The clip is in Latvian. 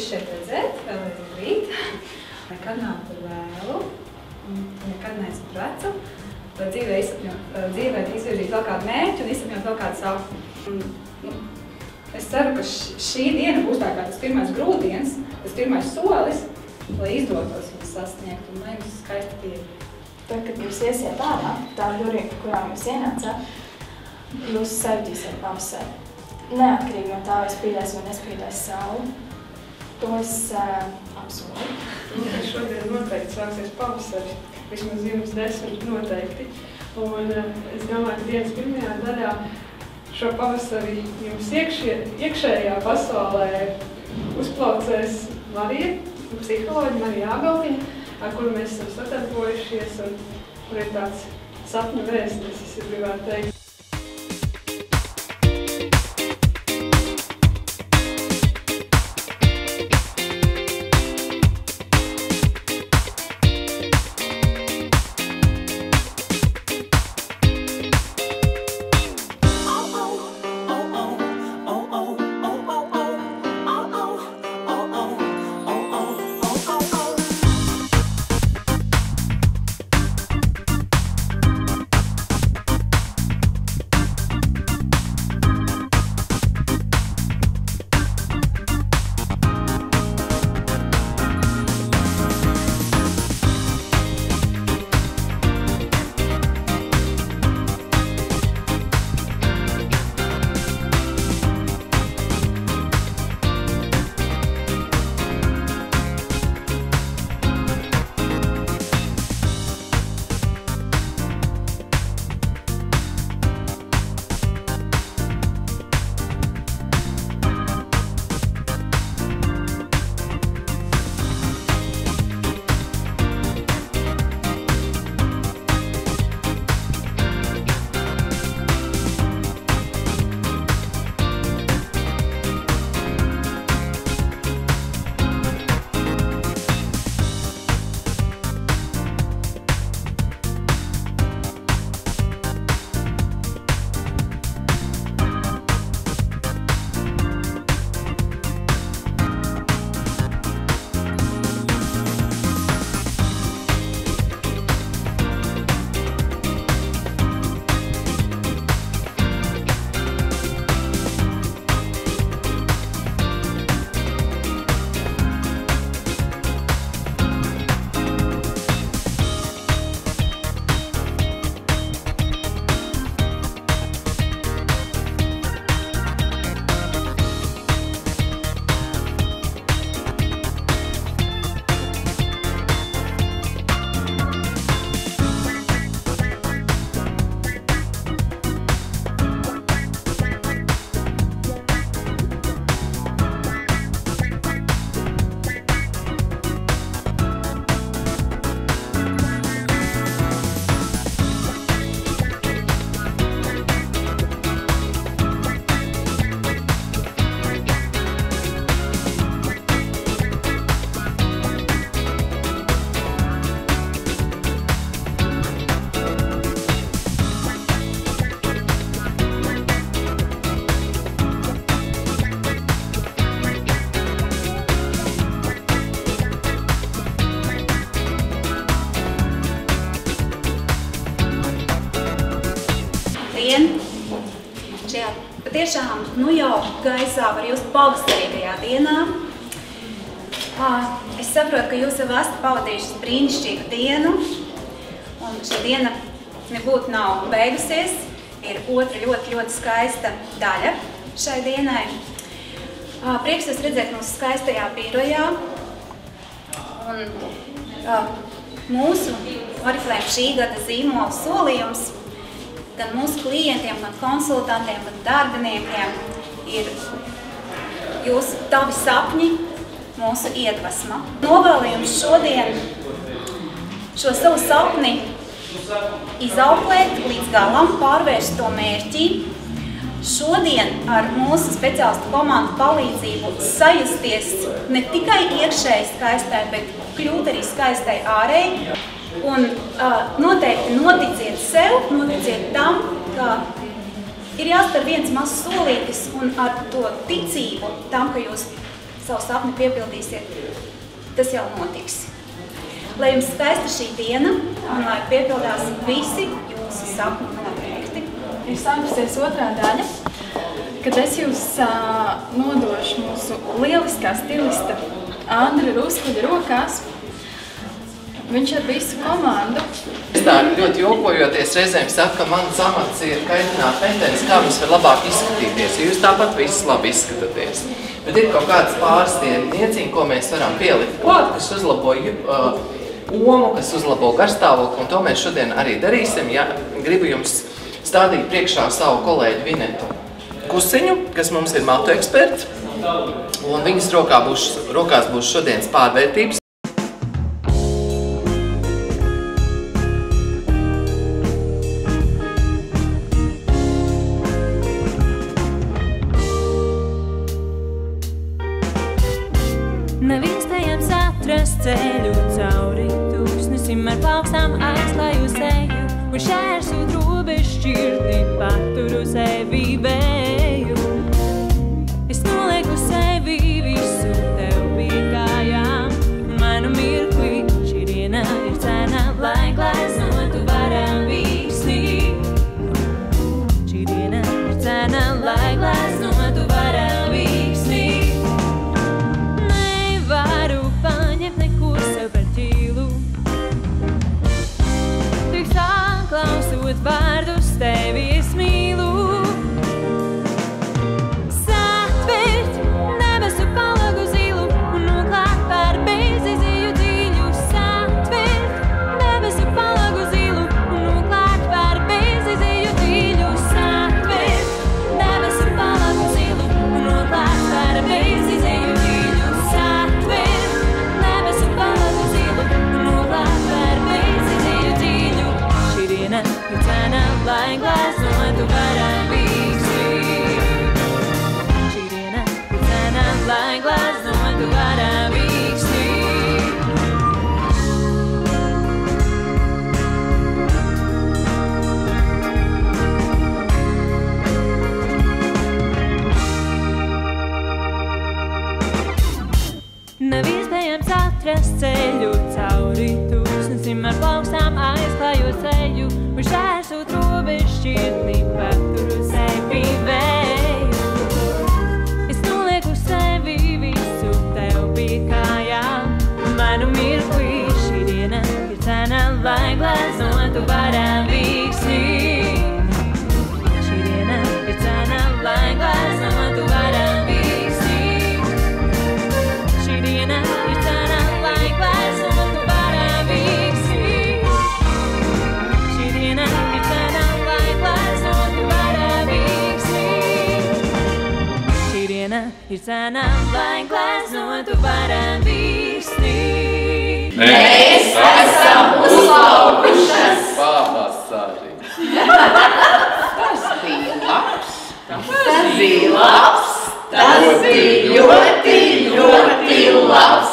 šeit redzēt, vēl rīt. Nekad nav par vēlu, nekad neesmu par vecu. Dzīvē izvirzīt vēl kādu mērķi un izsapņot vēl kādu sapni. Es ceru, ka šī diena būs tā kā tas pirmais grūdienis, tas pirmais solis, lai izdotos viņus sasniegt un lai jums skaisti diena. Tad, kad jūs iesiet ārā, tā durvīm, kurām jūs ienācāt, jūs sajūtīsiet pavasari. Neatkarīgi no tā, vai spīdēs vai nespīdēs saule. To es apsolu. Šodien noteikti sāksies pavasaris. Vismaz jums 10 noteikti. Un es domāju, ka dienas pirmajā daļā šo pavasari jums iekšējā pasaulē uzplaucēs Marija, psiholoģa Marija Ābeltiņa, ar kuru mēs esam sadarbojušies un kur ir tāds sapņu vēstnesis, es gribētu teikt. Šajā patiešām jau gaisā var just pavasarīgajā dienā. Es saprotu, ka jūs jau esat pavadījuši brīnišķīgu dienu, un šī diena nebūtu nav beigusies. Ir otra ļoti skaista daļa šai dienai. Prieks jūs redzēt mūsu skaistajā birojā. Un mūsu Oriflame šī gada zīmola solījums gan mūsu klientiem, gan konsultantiem, gan darbiniekiem ir jūsu tavi sapņi, mūsu iedvesma. Novēlu jums šodien šo savu sapni izauklēt līdz galam, pārvērst to mērķī. Šodien ar mūsu speciālistu komandu palīdzību sajusties ne tikai iekšēji skaistai, bet kļūt arī skaistai ārēji. Un noteikti noticiet sev, noticiet tam, ka ir jāspēr viens mazs solītis un ar to ticību tam, ka jūs savu sapni piepildīsiet, tas jau notiks. Lai jums skaista šī diena un lai piepildās visi jūsu sapņu noteikti. Ir sākusies otrā daļa, kad es jūs nodošu mūsu lieliskā stilista Andra Ruskuļa rokās. Viņš ar visu komandu. Es tā ļoti jokojoties reizēm saku, ka mans amats ir kaitināt meitenes, kā mums var labāk izskatīties, jo jūs tāpat visi labi izskatāties. Bet ir kaut kāds pāris tie nieciņi, ko mēs varam pielikt klāt, kas uzlabo omu, kas uzlabo garstāvokli, un to mēs šodien arī darīsim. Ja gribu jums stādīt priekšā savu kolēģi Vinetu Kusiņu, kas mums ir matu eksperts, un viņas rokās būs šodienas pārvērtības. Nav iespējams atrast ceļu cauri tūkstnesim ar plaukstām aizklāju seju un šķērsot robežu šķirtni paturu sevi vēju. Es nolieku sevi visu tev pie kājām un manu mirkli šī diena ir cena, lai gleznotu varam visi. Šī diena ir cena, lai gleznotu varam visi. Klausot vārdus, tevi es mīlu. Satvert debesu palagu zilu un noklāt par bezizēju dziļu. Satvert debesu palagu zilu un noklāt par bezizēju dziļu. Satvert debesu palagu zilu un noklāt par bezizēju dziļu. Satvert debesu palagu zilu un noklāt par bezizēju dziļu. Šī diena ir cena, lai gleznotu varam visi. Šī diena ir cena, lai gleznotu varam visi. Nav iespējams atrast ceļu cauri tūkstnesim ar plaukstām aizklājot seju un šķērsot robežu šķirtni paturu sevi vēju. Es nolieku sevi visu tev pie kājām un manu mirkli šī diena ir cena, lai gleznotu varam visi. Šī diena ir cena, lai gleznotu varam visi. Šī diena ir cena, lai gleznotu varam visi. Šī diena ir cena, lai gleznotu varam visi. Šī diena ir cena, lai gleznotu varam visi. Mēs esam uzlaukušas! Pavasari! Tas bija labs! Tas bija ļoti, ļoti labs!